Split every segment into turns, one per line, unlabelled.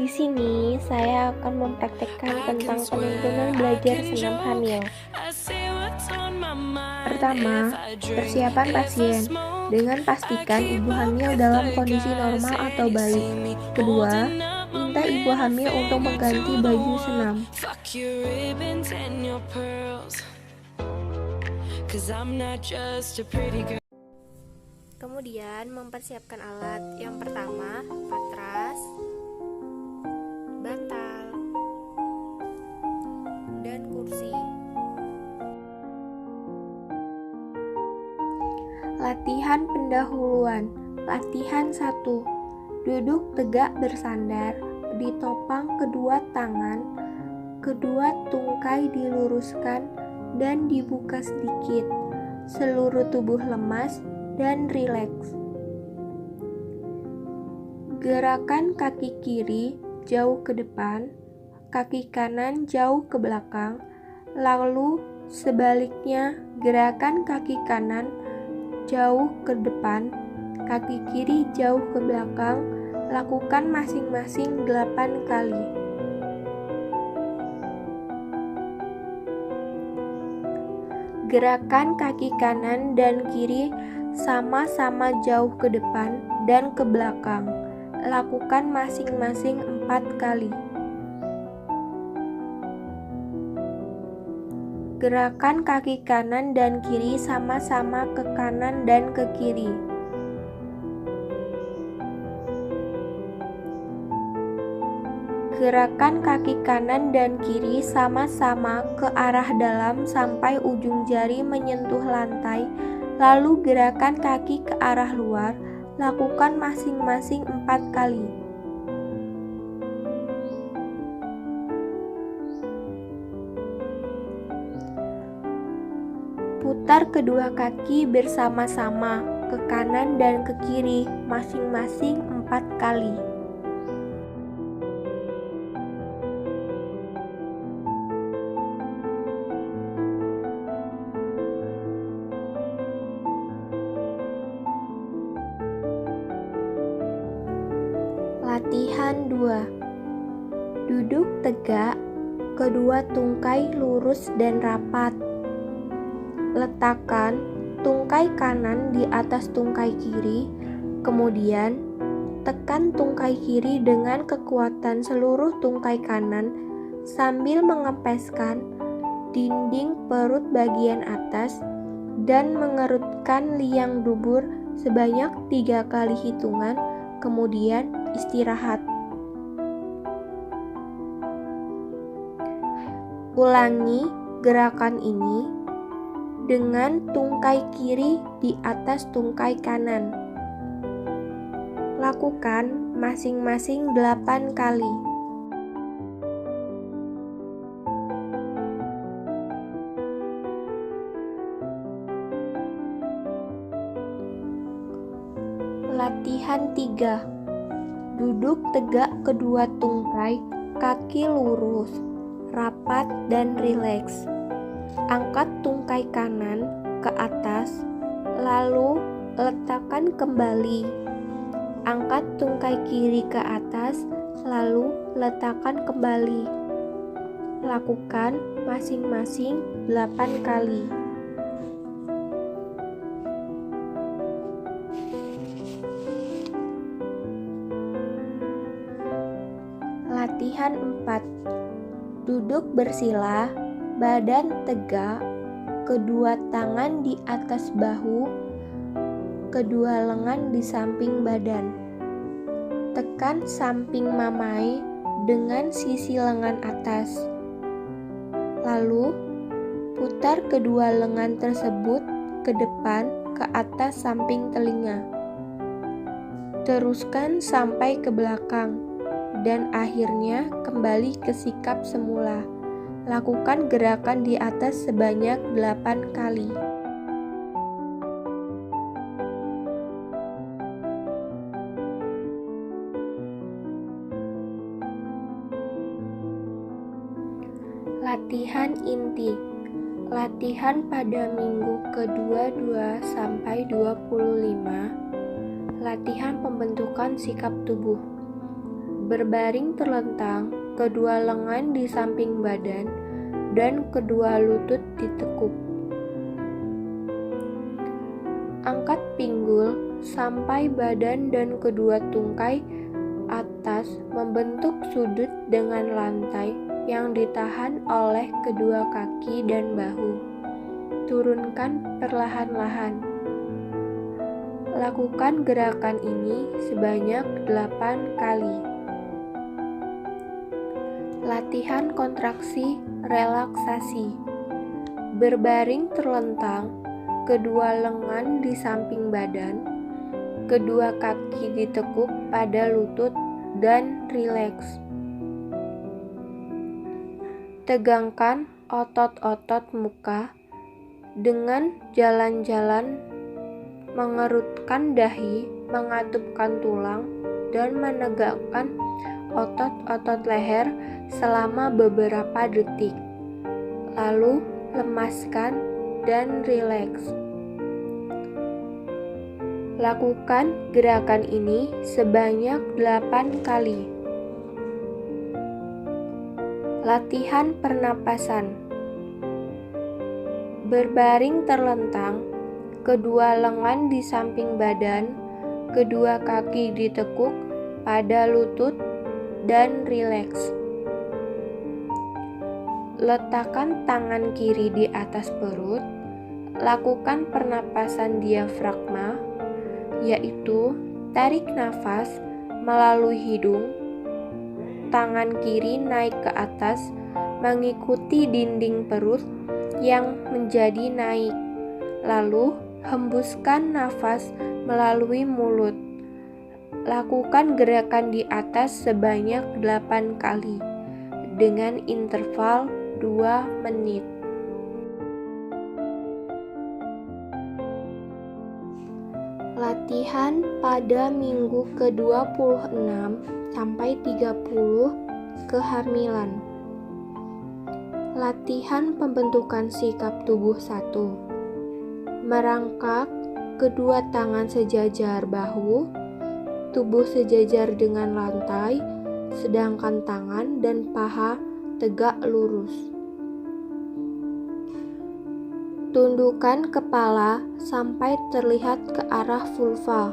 Di sini saya akan mempraktekkan tentang penuntunan belajar senam hamil. Pertama, persiapan pasien. Dengan pastikan ibu hamil dalam kondisi normal atau balik. Kedua, minta ibu hamil untuk mengganti baju senam. Kemudian mempersiapkan alat. Yang pertama, matras, bantal, dan kursi. Latihan pendahuluan. Latihan 1. Duduk tegak bersandar, ditopang kedua tangan, kedua tungkai diluruskan dan dibuka sedikit. Seluruh tubuh lemas dan rileks. Gerakan kaki kiri jauh ke depan, kaki kanan jauh ke belakang, lalu sebaliknya gerakan kaki kanan jauh ke depan, kaki kiri jauh ke belakang, lakukan masing-masing 8 kali. Gerakan kaki kanan dan kiri sama-sama jauh ke depan dan ke belakang, lakukan masing-masing 4 kali. Gerakan kaki kanan dan kiri sama-sama ke kanan dan ke kiri. Gerakan kaki kanan dan kiri sama-sama ke arah dalam sampai ujung jari menyentuh lantai, lalu gerakan kaki ke arah luar, lakukan masing-masing 4 kali. Putar kedua kaki bersama-sama ke kanan dan ke kiri masing-masing 4 kali. Latihan 2. Duduk tegak, kedua tungkai lurus dan rapat. Letakkan tungkai kanan di atas tungkai kiri, kemudian tekan tungkai kiri dengan kekuatan seluruh tungkai kanan sambil mengempeskan dinding perut bagian atas dan mengerutkan liang dubur sebanyak 3 kali hitungan, kemudian istirahat. Ulangi gerakan ini dengan tungkai kiri di atas tungkai kanan. Lakukan masing-masing 8 kali. Latihan 3. Duduk tegak kedua tungkai, kaki lurus, rapat dan rileks. Angkat tungkai kanan ke atas, lalu letakkan kembali. Angkat tungkai kiri ke atas, lalu letakkan kembali. Lakukan masing-masing 8 kali. Latihan 4. Duduk bersila, badan tegak, kedua tangan di atas bahu, kedua lengan di samping badan. Tekan samping mamai dengan sisi lengan atas. Lalu, putar kedua lengan tersebut ke depan ke atas samping telinga. Teruskan sampai ke belakang, dan akhirnya kembali ke sikap semula. Lakukan gerakan di atas sebanyak 8 kali. Latihan inti. Latihan pada minggu ke-22 sampai 25. Latihan pembentukan sikap tubuh. Berbaring terlentang, kedua lengan di samping badan, dan kedua lutut ditekuk. Angkat pinggul sampai badan dan kedua tungkai atas membentuk sudut dengan lantai yang ditahan oleh kedua kaki dan bahu. Turunkan perlahan-lahan. Lakukan gerakan ini sebanyak 8 kali. Latihan kontraksi relaksasi. Berbaring terlentang, kedua lengan di samping badan, kedua kaki ditekuk pada lutut dan rileks. Tegangkan otot-otot muka dengan jalan-jalan, mengerutkan dahi, mengatupkan tulang, dan menegakkan otot-otot leher selama beberapa detik. Lalu lemaskan dan rileks. Lakukan gerakan ini sebanyak 8 kali. Latihan pernapasan. Berbaring terlentang, kedua lengan di samping badan, kedua kaki ditekuk pada lutut dan rileks. Letakkan tangan kiri di atas perut. Lakukan pernapasan diafragma, yaitu tarik nafas melalui hidung. Tangan kiri naik ke atas mengikuti dinding perut yang menjadi naik. Lalu hembuskan nafas melalui mulut. Lakukan gerakan di atas sebanyak 8 kali dengan interval 2 menit. Latihan pada minggu ke-26 sampai 30 kehamilan. Latihan pembentukan sikap tubuh 1. Merangkak kedua tangan sejajar bahu, tubuh sejajar dengan lantai, sedangkan tangan dan paha tegak lurus. Tundukkan kepala sampai terlihat ke arah vulva,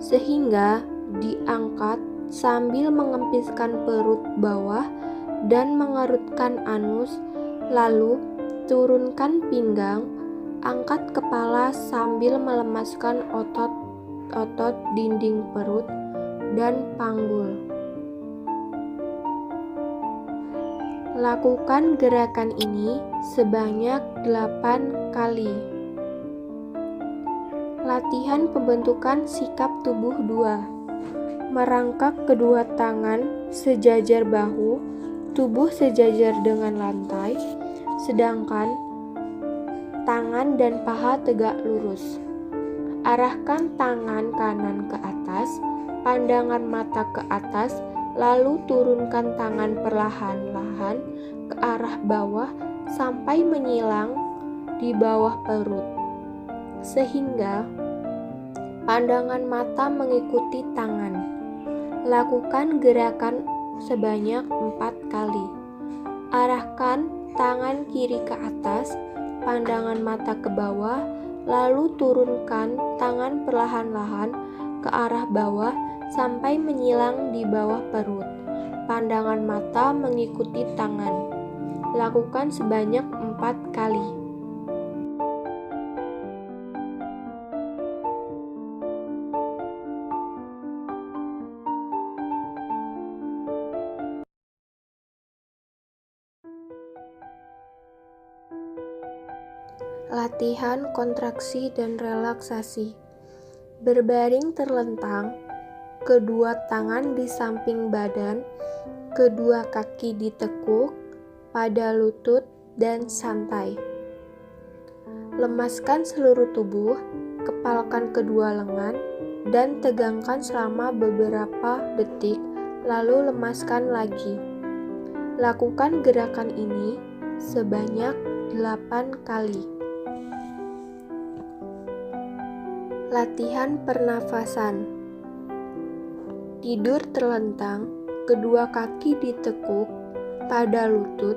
sehingga diangkat sambil mengempiskan perut bawah dan mengerutkan anus, lalu turunkan pinggang, angkat kepala sambil melemaskan otot-otot dinding perut dan panggul. Lakukan gerakan ini sebanyak 8 kali. Latihan pembentukan sikap tubuh 2. Merangkak kedua tangan sejajar bahu, tubuh sejajar dengan lantai, sedangkan tangan dan paha tegak lurus. Arahkan tangan kanan ke atas, pandangan mata ke atas, lalu turunkan tangan perlahan-lahan ke arah bawah sampai menyilang di bawah perut, sehingga pandangan mata mengikuti tangan. Lakukan gerakan sebanyak 4 kali. Arahkan tangan kiri ke atas, pandangan mata ke bawah, lalu turunkan tangan perlahan-lahan ke arah bawah sampai menyilang di bawah perut. Pandangan mata mengikuti tangan. Lakukan sebanyak 4 kali. Latihan kontraksi dan relaksasi. Berbaring terlentang, kedua tangan di samping badan, kedua kaki ditekuk pada lutut dan santai. Lemaskan seluruh tubuh, kepalkan kedua lengan, dan tegangkan selama beberapa detik, lalu lemaskan lagi. Lakukan gerakan ini sebanyak 8 kali. Latihan pernafasan. Tidur terlentang, kedua kaki ditekuk pada lutut,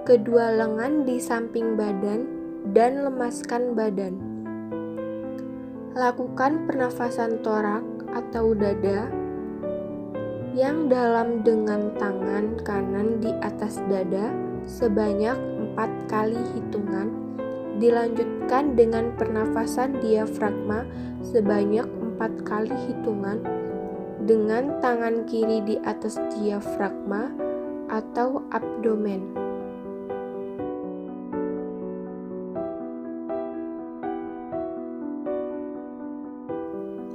kedua lengan di samping badan, dan lemaskan badan. Lakukan pernafasan torak atau dada yang dalam dengan tangan kanan di atas dada sebanyak 4 kali hitungan. Dilanjutkan dengan pernafasan diafragma sebanyak 4 kali hitungan dengan tangan kiri di atas diafragma atau abdomen.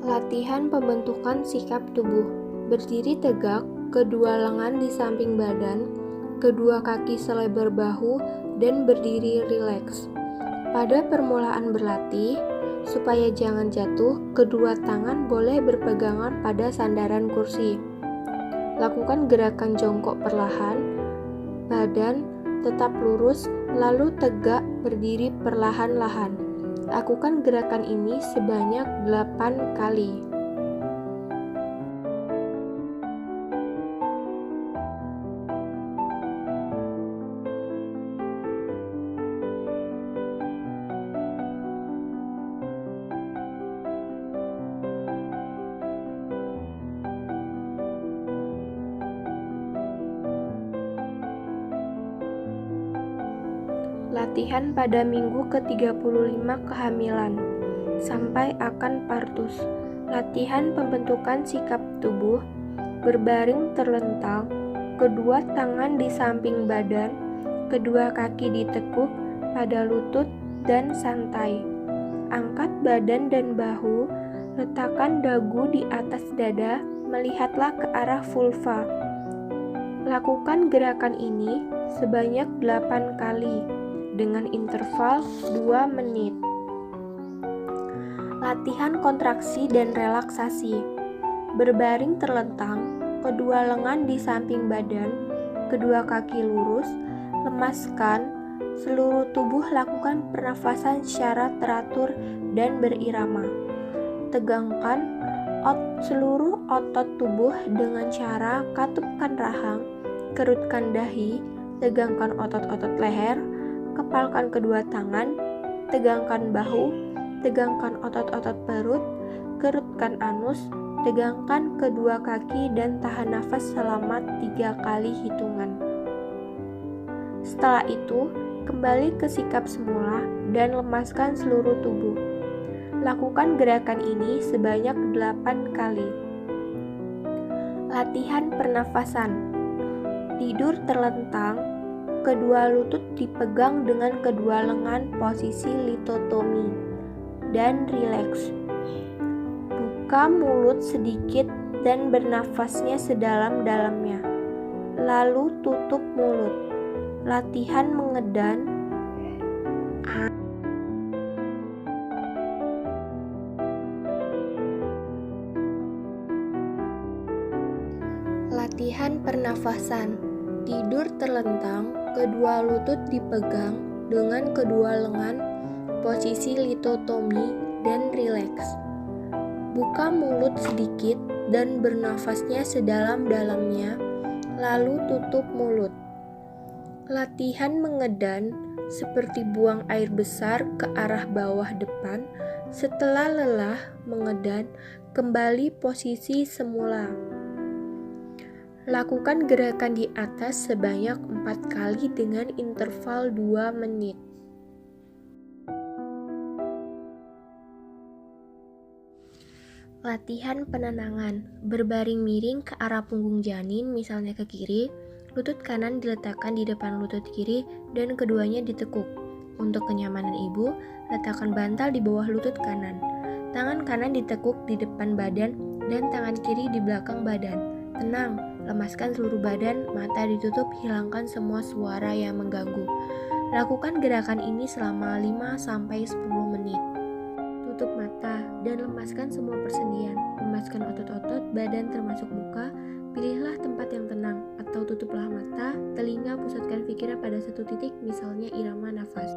Latihan pembentukan sikap tubuh. Berdiri tegak, kedua lengan di samping badan, kedua kaki selebar bahu, dan berdiri rileks. Pada permulaan berlatih, supaya jangan jatuh, kedua tangan boleh berpegangan pada sandaran kursi. Lakukan gerakan jongkok perlahan, badan tetap lurus, lalu tegak berdiri perlahan-lahan. Lakukan gerakan ini sebanyak 8 kali. Latihan pada minggu ke-35 kehamilan sampai akan partus. Latihan pembentukan sikap tubuh. Berbaring terlentang, kedua tangan di samping badan, kedua kaki ditekuk pada lutut dan santai. Angkat badan dan bahu, letakkan dagu di atas dada, melihatlah ke arah vulva. Lakukan gerakan ini sebanyak 8 kali dengan interval 2 menit. Latihan kontraksi dan relaksasi. Berbaring terlentang, kedua lengan di samping badan, kedua kaki lurus, lemaskan seluruh tubuh. Lakukan pernafasan secara teratur dan berirama. Tegangkan seluruh otot tubuh dengan cara katupkan rahang, kerutkan dahi, tegangkan otot-otot leher, kepalkan kedua tangan, tegangkan bahu, tegangkan otot-otot perut, kerutkan anus, tegangkan kedua kaki dan tahan nafas selama 3 kali hitungan. Setelah itu, kembali ke sikap semula dan lemaskan seluruh tubuh. Lakukan gerakan ini sebanyak 8 kali. Latihan pernafasan. Tidur terlentang, kedua lutut dipegang dengan kedua lengan posisi litotomi dan rileks. Buka mulut sedikit dan bernafasnya sedalam-dalamnya. Lalu tutup mulut. Latihan mengedan. Latihan pernafasan. Tidur terlentang, kedua lutut dipegang dengan kedua lengan posisi litotomi dan rileks. Buka mulut sedikit dan bernafasnya sedalam-dalamnya, lalu tutup mulut. Latihan mengedan seperti buang air besar ke arah bawah depan. Setelah lelah mengedan, kembali posisi semula. Lakukan gerakan di atas sebanyak 4 kali dengan interval 2 menit. Latihan penenangan. Berbaring miring ke arah punggung janin, misalnya ke kiri. Lutut kanan diletakkan di depan lutut kiri dan keduanya ditekuk. Untuk kenyamanan ibu, letakkan bantal di bawah lutut kanan. Tangan kanan ditekuk di depan badan dan tangan kiri di belakang badan. Tenang, lemaskan seluruh badan, mata ditutup, hilangkan semua suara yang mengganggu. Lakukan gerakan ini selama 5-10 menit. Tutup mata dan lemaskan semua persendian. Lemaskan otot-otot badan termasuk muka. Pilihlah tempat yang tenang atau tutuplah mata, telinga, pusatkan pikiran pada satu titik, misalnya irama nafas.